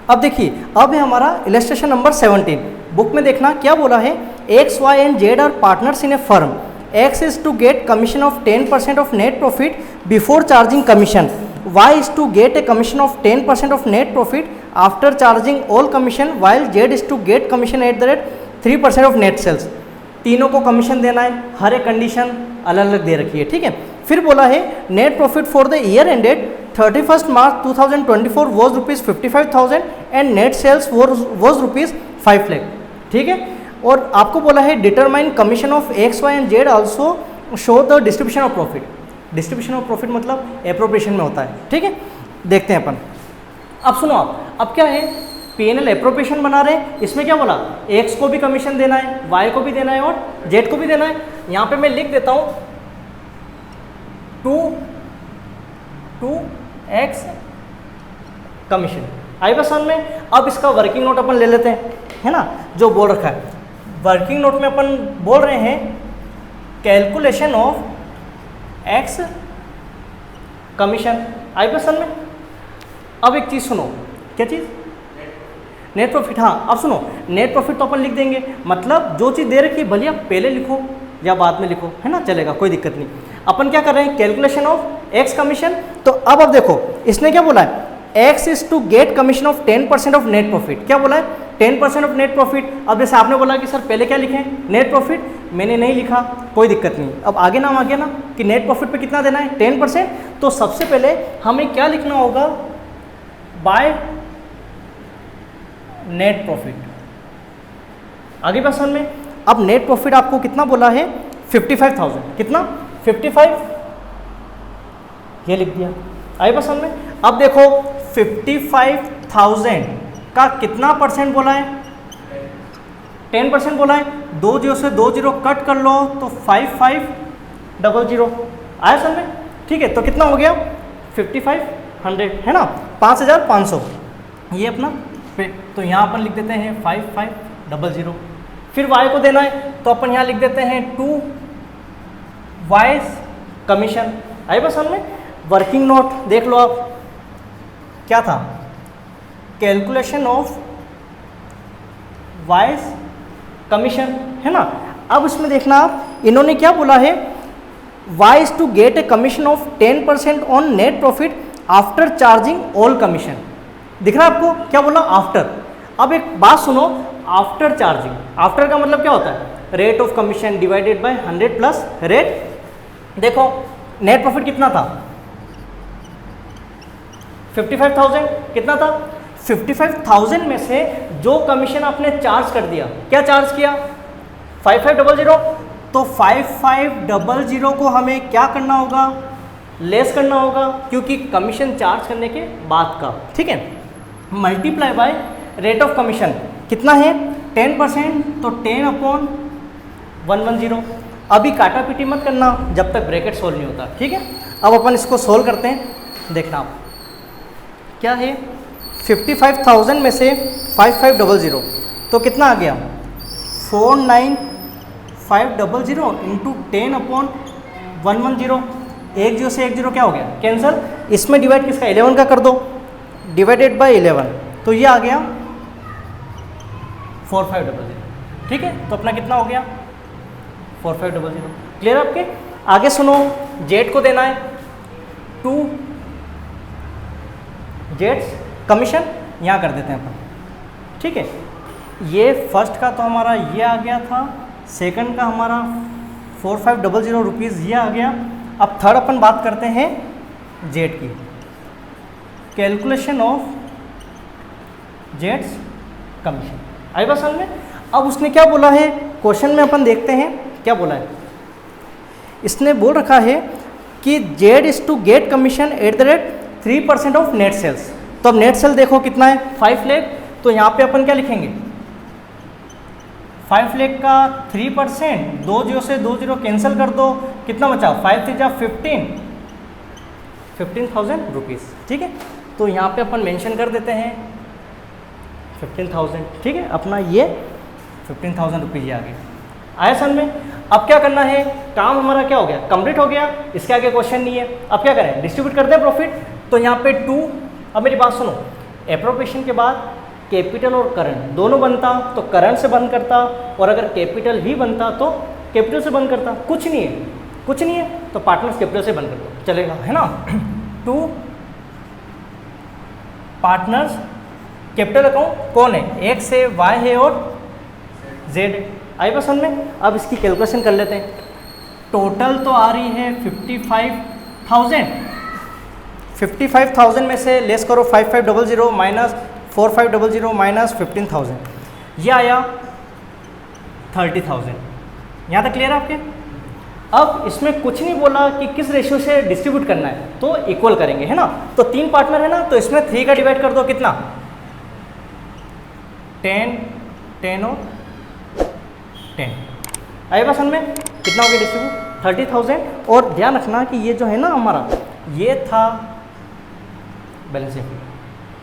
अब देखिए, अब है हमारा इलस्ट्रेशन नंबर 17। बुक में देखना क्या बोला है, X Y and Z are partners in a firm, X is to get commission of 10% of net profit before charging commission, Y is to get a commission of 10% of net profit after charging all commission, while Z is to get commission at the rate 3% of net sales. तीनों को commission देना है, हर एक condition अलग अलग दे रखी है, ठीक है। फिर बोला है net profit for the year ended 31 March 2024 was rupees 55,000 and net sales was rupees 5 lakh, ठीक है। और आपको बोला है determine commission of X Y and Z also show the distribution of profit. Distribution of profit मतलब एप्रोप्रिएशन में होता है, ठीक है। देखते हैं अपन। अब सुनो आप, अब क्या है, P&L एप्रोप्रिएशन बना रहे हैं। इसमें क्या बोला, एक्स को भी कमीशन देना है, वाई को भी देना है और जेड को भी देना है। यहाँ पे मैं लिख देता हूँ 2x कमीशन। आई बस समझ में। अब इसका वर्किंग नोट अपन ले लेते हैं, है ना, जो बोल रखा है। वर्किंग नोट में अपन बोल रहे हैं कैलकुलेशन ऑफ एक्स कमीशन। आई बस समझ में। अब एक चीज़ सुनो, क्या चीज़, नेट प्रॉफिट। हाँ, अब सुनो, नेट प्रॉफिट तो अपन लिख देंगे, मतलब जो चीज़ दे रखी है भले आप पहले लिखो या बाद में लिखो, है ना, चलेगा, कोई दिक्कत नहीं। अपन क्या कर रहे हैं, कैलकुलेशन ऑफ एक्स कमीशन। तो अब देखो, इसने क्या बोला है, X is to get commission of 10% of net profit. क्या बोला है, 10% ऑफ नेट प्रॉफिट। अब जैसे आपने बोला कि सर पहले क्या लिखें, नेट प्रॉफिट, मैंने नहीं लिखा, कोई दिक्कत नहीं। अब आगे नाम आ गया ना कि नेट प्रॉफिट पे कितना देना है, 10%। तो सबसे पहले हमें क्या लिखना होगा, बाय नेट प्रॉफिट। आगे बात समझ में। अब नेट प्रॉफिट आपको कितना बोला है, 55,000। कितना, 55, ये लिख दिया। आई बात समझ में। अब देखो 55,000 का कितना परसेंट बोला है, 10% बोला है। 2 0 से 2 0 कट कर लो तो 5500 आया समझ में, ठीक है। तो कितना हो गया, 5500, है ना, 5500 ये अपना। तो यहाँ अपन लिख देते हैं 5500। फिर वाई को देना है तो अपन यहाँ लिख देते हैं 2 वाइज कमीशन। आई बस समझ में। वर्किंग नोट देख लो आप, क्या था, कैलकुलेशन ऑफ वाइज कमीशन, है ना। अब इसमें देखना आप, इन्होंने क्या बोला है, Y is to get a commission of 10% on net profit after charging all commission. दिख रहा है आपको, क्या बोला, आफ्टर। अब एक बात सुनो, आफ्टर चार्जिंग, आफ्टर का मतलब क्या होता है, rate of commission divided by 100 plus rate. देखो नेट प्रॉफिट कितना था, 55,000। कितना था, 55,000 में से जो कमीशन आपने चार्ज कर दिया, क्या चार्ज किया, 5500। तो 5500 को हमें क्या करना होगा, लेस करना होगा, क्योंकि कमीशन चार्ज करने के बाद का, ठीक है। Multiply by rate of commission कितना है, 10%, तो 10/110। अभी काटा पीटी मत करना जब तक ब्रैकेट सोल्व नहीं होता, ठीक है। अब अपन इसको सोल्व करते हैं। देखना आप, क्या है, 55,000 में से 5500 तो कितना आ गया, 49500 इंटू 10/110। 1 0 से 1 0 क्या हो गया, कैंसिल। इसमें डिवाइड किसका, 11 का कर दो, डिवाइडेड बाय 11, तो ये आ गया 4500, ठीक है। तो अपना कितना हो गया, 4500। क्लियर आपके। आगे सुनो, जेड को देना है 2 जेड्स कमीशन, यहाँ कर देते हैं अपन, ठीक है। ये फर्स्ट का तो हमारा ये आ गया था, सेकंड का हमारा 4500 रुपीज़ ये आ गया। अब थर्ड अपन बात करते हैं जेड की, कैलकुलेशन ऑफ जेड्स कमीशन। आई बात समझ में। अब उसने क्या बोला है, क्वेश्चन में अपन देखते हैं क्या बोला है। इसने बोल रखा है कि Z is to get commission at the rate 3% of net sales. तो अब नेट सेल देखो कितना है, 5 लाख। तो यहाँ पे अपन क्या लिखेंगे, 5 लाख का 3%, 2 0 से 2 0 कैंसिल कर दो, कितना बचा, 5 3 जा 15,000 रुपीज़, ठीक है। तो यहाँ पे अपन मेंशन कर देते हैं 15,000, ठीक है। अपना ये 15,000 रुपीज़ ये आ गया। आया समझ में। अब क्या करना है, काम हमारा क्या हो गया, कंप्लीट हो गया। इसके आगे क्वेश्चन नहीं है। अब क्या करें, डिस्ट्रीब्यूट करते हैं प्रॉफिट। तो यहाँ पे 2, अब मेरी बात सुनो, एप्रोप्रिएशन के बाद कैपिटल और करंट दोनों बनता तो करंट से बंद करता, और अगर कैपिटल ही बनता तो कैपिटल से बंद करता। कुछ नहीं है, कुछ नहीं है तो पार्टनर्स कैपिटल से बंद करता, चलेगा, है ना। टू पार्टनर्स कैपिटल अकाउंट कौन है, एक्स है, वाई है और जेड है। आई पसंद में। अब इसकी कैलकुलेशन कर लेते हैं। टोटल तो आ रही है 55,000। 55,000 में से लेस करो 5500 माइनस 4500 माइनस 15,000, ये आया 30,000। यहाँ तक क्लियर है आपके। अब इसमें कुछ नहीं बोला कि किस रेशियो से डिस्ट्रीब्यूट करना है, तो इक्वल करेंगे, है ना। तो 3 पार्टनर है ना, तो इसमें 3 का डिवाइड कर दो, कितना 10, 10 और 10। आए बस में कितना हो गया डिस्ट्रीब्यूट 30,000। और ध्यान रखना कि ये जो है ना हमारा, ये था बैलेंस शीट।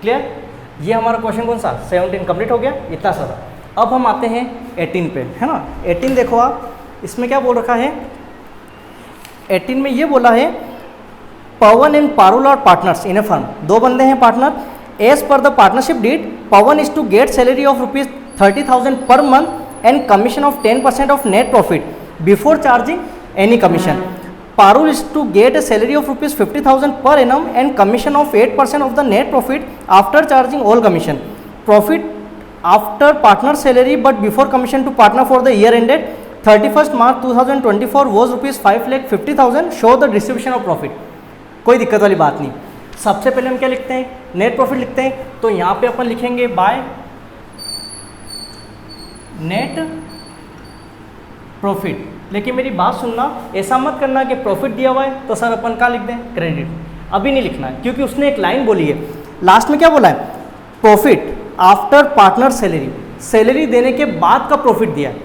क्लियर। ये हमारा क्वेश्चन कौन सा 17 कंप्लीट हो गया, इतना सारा। अब हम आते हैं 18 पे, है ना। 18 देखो आप, इसमें क्या बोल रखा है 18 में, ये बोला है Pavan and Parul are partners in a firm. 2 बंदे हैं partner. As per the partnership deed Pavan is to get salary of ₹30,000 per month and commission of 10% of net profit before charging any commission. Parul is to get a salary of ₹50,000 per annum and commission of 8% of the net profit after charging all commission. Profit after partner salary but before commission to partner for the year ended 31st March 2024 was ₹5,50,000. Show the distribution of profit. कोई दिक्कत वाली बात नहीं। सबसे पहले हम क्या लिखते हैं, नेट प्रॉफिट लिखते हैं। तो यहाँ पे अपन लिखेंगे बाय नेट प्रॉफिट। लेकिन मेरी बात सुनना, ऐसा मत करना कि प्रॉफिट दिया हुआ है तो सर अपन कहाँ लिख दें क्रेडिट। अभी नहीं लिखना है, क्योंकि उसने एक लाइन बोली है लास्ट में, क्या बोला है profit after partner salary. Salary देने के बाद का प्रॉफिट दिया है।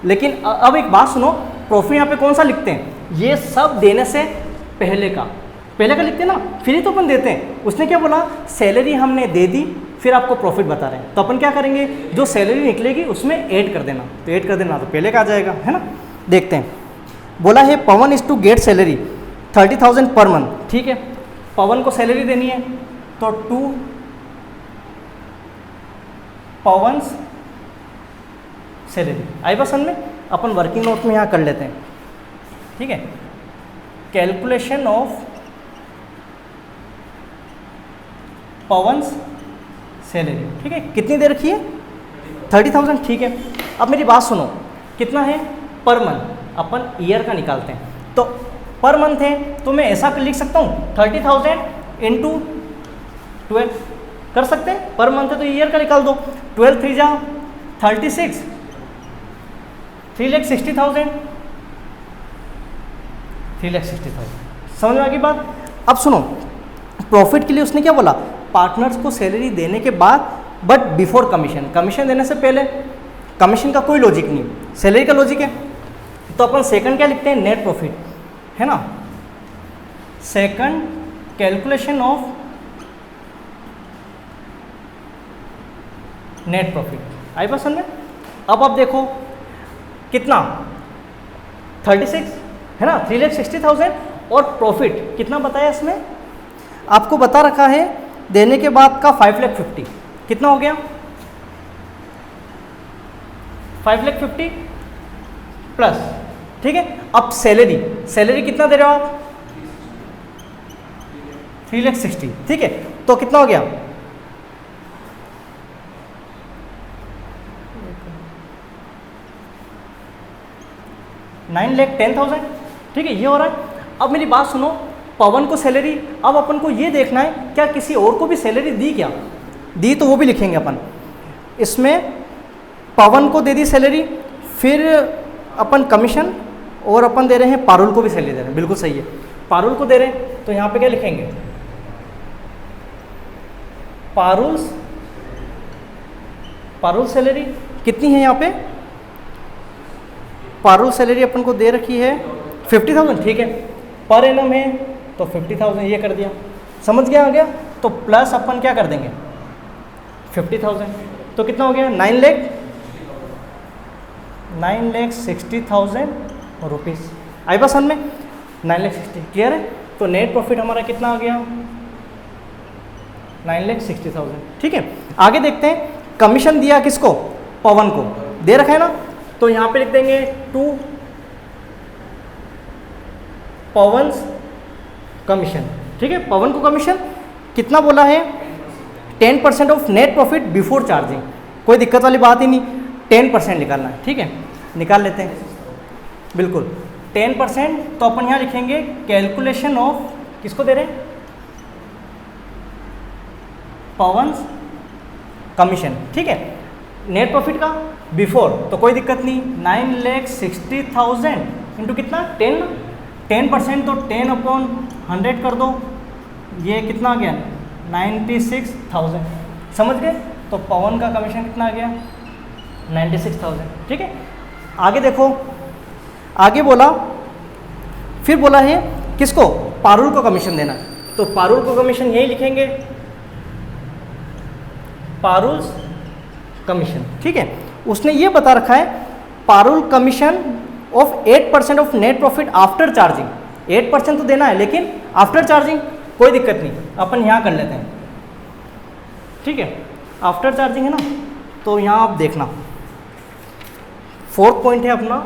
लेकिन अब एक बात सुनो, प्रॉफिट यहाँ पे कौन सा लिखते हैं, ये सब देने से पहले का लिखते हैं ना, फिर ही तो अपन देते हैं। उसने क्या बोला, सैलरी हमने दे दी फिर आपको प्रॉफिट बता रहे हैं, तो अपन क्या करेंगे, जो सैलरी निकलेगी उसमें ऐड कर देना। तो ऐड कर देना तो पहले का आ जाएगा, है ना। देखते हैं, बोला है Pavan is to get salary 30,000 per month. ठीक है, पवन को सैलरी देनी है तो टू पवन्स सैलरी। आई पसंद में अपन वर्किंग नोट में यहाँ कर लेते हैं। ठीक है, कैलकुलेशन ऑफ पवन्स सैलरी। ठीक है, कितनी दे रखी है 30,000। ठीक है, अब मेरी बात सुनो, कितना है पर मंथ, अपन ईयर का निकालते हैं। तो पर मंथ है तो मैं ऐसा लिख सकता हूँ 30,000 इंटू 12 कर सकते हैं। पर मंथ है तो ईयर का निकाल दो। 12 3 जा 36, 3,60,000, 3,60,000। समझ में आ गई बात। अब सुनो, प्रॉफिट के लिए उसने क्या बोला, पार्टनर्स को सैलरी देने के बाद बट बिफोर कमीशन। कमीशन देने से पहले। कमीशन का कोई लॉजिक नहीं, सैलरी का लॉजिक है। तो अपन सेकंड क्या लिखते हैं, नेट प्रॉफिट, है ना। Second calculation of net profit. आई पसंद में। अब आप देखो कितना 36 है ना, 3,60,000। और प्रॉफिट कितना बताया इसमें, आपको बता रखा है देने के बाद का 5,50,000। कितना हो गया 5,50,000 प्लस। ठीक है, अब सैलरी कितना दे रहे हो आप 3,60,000। ठीक है, तो कितना हो गया 9,10,000। ठीक है, ये हो रहा है। अब मेरी बात सुनो, पवन को सैलरी, अब अपन को ये देखना है क्या किसी और को भी सैलरी दी, क्या दी, तो वो भी लिखेंगे अपन। इसमें पवन को दे दी सैलरी, फिर अपन कमीशन, और अपन दे रहे हैं पारुल को भी सैलरी दे रहे हैं। बिल्कुल सही है, पारुल को दे रहे हैं तो यहाँ पे क्या लिखेंगे, पारुल सैलरी कितनी है यहाँ पे, पारुल सैलरी अपन को दे रखी है 50,000। ठीक है, पर एनम है तो 50,000 ये कर दिया, समझ गया, आ गया। तो प्लस अपन क्या कर देंगे 50,000, तो कितना हो गया 9,60,000 रुपीज़। आई पसंद में 9,60,000। क्लियर है। तो नेट प्रॉफिट हमारा कितना आ गया 9,60,000। ठीक है, आगे देखते हैं कमीशन दिया किसको, पवन को, दे रखा है ना, तो यहाँ पे लिख देंगे टू पवन्स कमीशन, ठीक है। पवन को कमीशन कितना बोला है, 10% of net profit before charging, कोई दिक्कत वाली बात ही नहीं, 10% निकालना है, ठीक है, निकाल लेते हैं, बिल्कुल 10%। तो अपन यहाँ लिखेंगे कैलकुलेशन ऑफ, किसको दे रहे हैं, पवन्स कमीशन, ठीक है, नेट प्रॉफिट का बिफोर, तो कोई दिक्कत नहीं, 9,60,000 इंटू कितना 10% तो 10/100 कर दो, ये कितना आ गया 96,000, समझ गए। तो पवन का कमीशन कितना आ गया 96,000, ठीक है। आगे देखो, आगे बोला, फिर बोला है किसको, पारुल को कमीशन देना, तो पारुल को कमीशन यही लिखेंगे, पारुल्स कमीशन, ठीक है। उसने ये बता रखा है Parul commission of 8% of net profit after charging, 8% तो देना है लेकिन आफ्टर चार्जिंग कोई दिक्कत नहीं, अपन यहाँ कर लेते हैं, ठीक है। आफ्टर चार्जिंग है ना, तो यहाँ आप देखना 4th पॉइंट है अपना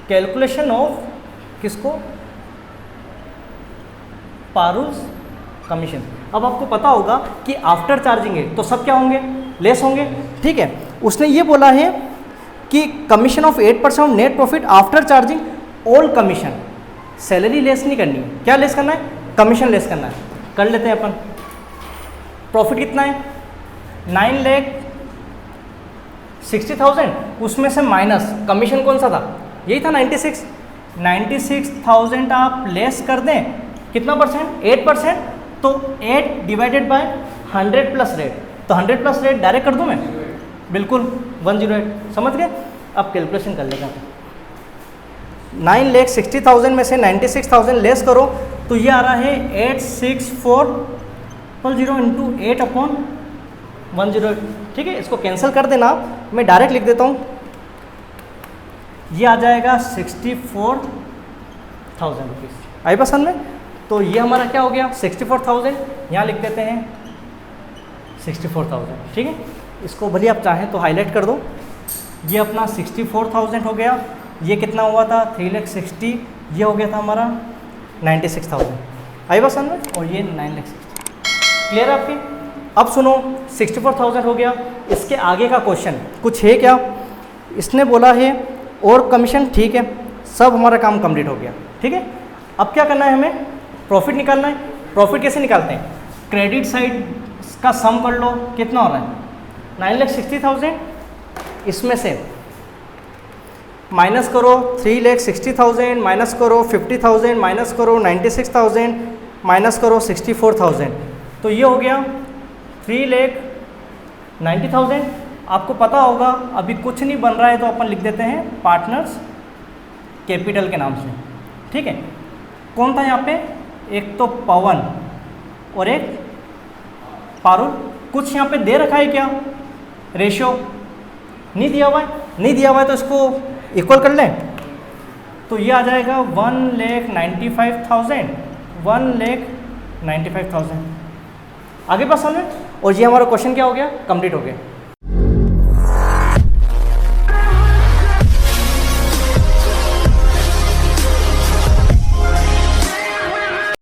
कैलकुलेशन ऑफ किसको, पारुल्स कमीशन। अब आपको पता होगा कि आफ्टर चार्जिंग है तो सब क्या होंगे, लेस होंगे, ठीक है। उसने ये बोला है कि commission of 8% of net profit after charging all commission, salary less नहीं करनी है, क्या लेस करना है, कमीशन लेस करना है, कर लेते हैं अपन। प्रॉफिट कितना है 9,60,000, उसमें से माइनस कमीशन कौन सा था, यही था 96,000 आप लेस कर दें, कितना परसेंट, 8%, तो 8 डिवाइडेड बाय 100 प्लस रेट, तो 100 प्लस रेट डायरेक्ट कर दूं मैं, बिल्कुल 108, समझ गए। अब कैलकुलेशन कर लेगा, 9,60,000 में से 96,000 लेस करो तो ये आ रहा है 86400 इंटू 8/108, ठीक है। इसको कैंसिल कर देना, मैं डायरेक्ट लिख देता हूँ, ये आ जाएगा 64,000 रुपीज़, आई पसंद में। तो ये हमारा क्या हो गया 64,000, यहाँ लिख देते हैं 64,000, ठीक है। इसको भले आप चाहें तो हाईलाइट कर दो, ये अपना 64,000 हो गया, ये कितना हुआ था 3,60,000, ये हो गया था हमारा 96,000, आई पसंद में, और ये 9,60,000, क्लियर है आपके। अब सुनो 64,000 हो गया, इसके आगे का क्वेश्चन कुछ है क्या, इसने बोला है और कमीशन, ठीक है, सब हमारा काम कंप्लीट हो गया, ठीक है। अब क्या करना है, हमें प्रॉफिट निकालना है। प्रॉफिट कैसे निकालते हैं, क्रेडिट साइड का सम कर लो, कितना हो रहा है 9,60,000, इसमें से माइनस करो 3,60,000, माइनस करो 50,000, माइनस करो 96,000, माइनस करो 64,000, तो ये हो गया 3,90,000। आपको पता होगा अभी कुछ नहीं बन रहा है तो अपन लिख देते हैं पार्टनर्स कैपिटल के नाम से, ठीक है। कौन था यहाँ पे, एक तो पवन और एक पारुल, कुछ यहाँ पे दे रखा है क्या, रेशियो नहीं दिया हुआ है, नहीं दिया हुआ है तो इसको इक्वल कर लें, तो ये आ जाएगा 1,95,000, 1,95,000, आगे पास समझ। और ये हमारा क्वेश्चन क्या हो गया, कंप्लीट हो गया।